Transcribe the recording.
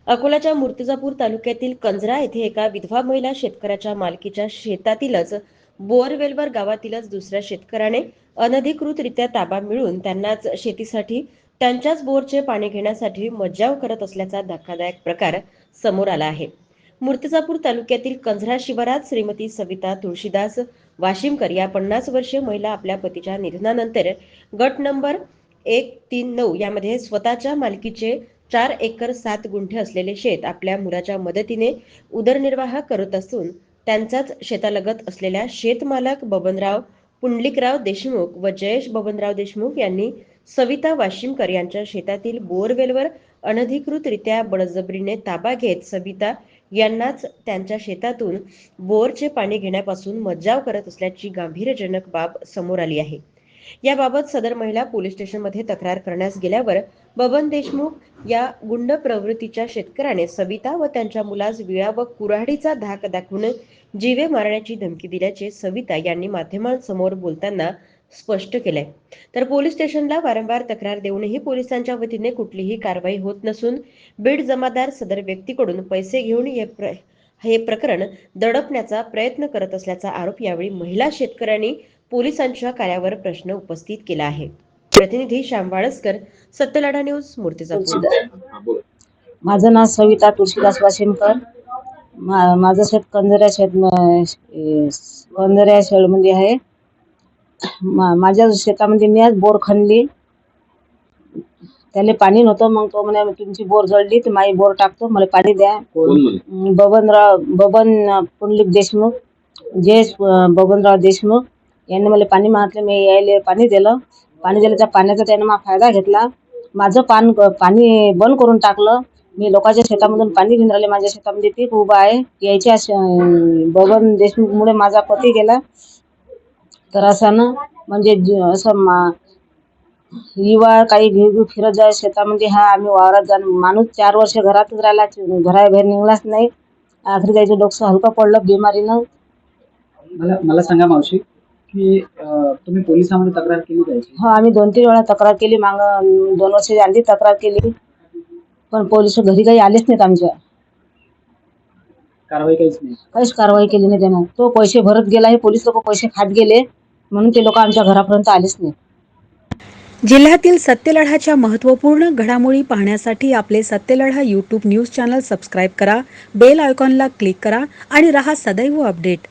अकोल्याच्या मूर्तिजापूर तालुक्यातील कंजरा येथे एका विधवा महिला शेतकऱ्याच्या मालकीच्या शेतातीलच बोरवेलवर गावातीलच दुसऱ्या शेतकऱ्याने अनधिकृतरित्या ताबा मिळवून त्यांनाच शेतीसाठी त्यांच्याच बोरचे पाणी घेण्यासाठी मज्जाव करत असल्याचा धक्कादायक प्रकार समोर आला आहे। मूर्तिजापूर तालुक्यातील कंजरा शिवारात श्रीमती सविता तुळशीदास वाशिमकर या 50 वर्षीय महिला आपल्या पतीच्या निधनानंतर गट नंबर 139 यामध्ये स्वतःच्या मालकीचे 4 एकर 7 गुंठे असलेले शेत आपल्या मुलाच्या मदतीने उदरनिर्वाह करत असून त्यांचाच शेतालगत असलेल्या शेतमालक बबनराव पुंडलिकराव देशमुख व जयेश बबनराव देशमुख यांनी सविता वाशिमकर यांच्या शेतातील बोरवेलवर अनधिकृतरित्या बळजबरीने ताबा घेत सविता यांनाच त्यांच्या शेतातून बोरचे पाणी घेण्यापासून मज्जाव करत असल्याची गांभीर्यजनक बाब समोर आली आहे। याबाबत सदर महिला पोलीस स्टेशनमध्ये तक्रार करण्यास गेल्यावर बबन देशमुख या गुंड प्रवृत्तीच्या शेतकऱ्याने सविता व त्यांच्या मुलास विळा व कुऱ्हाडीचा धाक दाखवून जीवे मारण्याची धमकी दिल्याचे सविता यांनी माध्यमांसमोर बोलताना स्पष्ट केले। तर पोलीस स्टेशनला वारंवार तक्रार देऊनही पोलिसांच्या वतीने कुठलीही कारवाई होत नसून बीड जमादार सदर व्यक्तीकडून पैसे घेऊन हे प्रकरण दडपण्याचा प्रयत्न करत असल्याचा आरोप यावेळी महिला शेतकऱ्यांनी पोलिसांच्या कार्यावर प्रश्न उपस्थित केला आहे। प्रतिनिधी श्याम वाळस्कर, सत्यलढा न्यूज, मूर्तिजापूर। माझं नाव सविता तुळशीदास वाशिमकर। माझं शेत कंजऱ्या शेडमध्ये आहे। माझ्या शेतामध्ये मी आज बोर खणली, त्याला पाणी नव्हतं। मग तो म्हणे तुमची बोर जळली तर माझी बोर टाकतो, मला पाणी द्या। बबन पुंडलिक देशमुख, जयेश बबनराव देशमुख यांनी मला पाणी मागितलं। मी यायला पाणी दिलं। त्या पाण्याचा त्याने मला फायदा घेतला। माझं पाणी बंद करून टाकलं। मी लोकांच्या शेतामधून पाणी घेऊन राहिले। माझ्या शेतामध्ये पीक उभं आहे। यायच्या बबन देशमुखमुळे माझा पती गेला। तर असं ना म्हणजे असं युवा काही घेऊ फिरत जाय शेतामध्ये। हा आम्ही वावरात जाण माणूस 4 वर्ष घरातच राहिला, घराबाहेर निघलाच नाही। आखरी त्याचं डोकं हलकं पडलं बिमारीनं। मला सांगा मावशी की तुम्ही पोलिसांमध्ये तक्रार केली पाहिजे? हो, आम्ही 2-3 वेळा तक्रार केली। माग 2 वर्षाच्या आधी तक्रार केली, पण पोलीस घरी काही आलेच नाहीत। आमच्या काहीच कारवाई केली नाही त्यानं। तो पैसे भरत गेला, हे पोलीस लोक पैसे खात गेले, म्हणून ते लोक आमच्या घरापर्यंत आलेच नाही। जिल्ह्यातील सत्यलढाच्या महत्त्वपूर्ण घडामोडी पाहण्यासाठी आपले Satyaladha YouTube news channel subscribe करा, बेल आयकॉनला क्लिक करा आणि रहा सदैव अपडेट।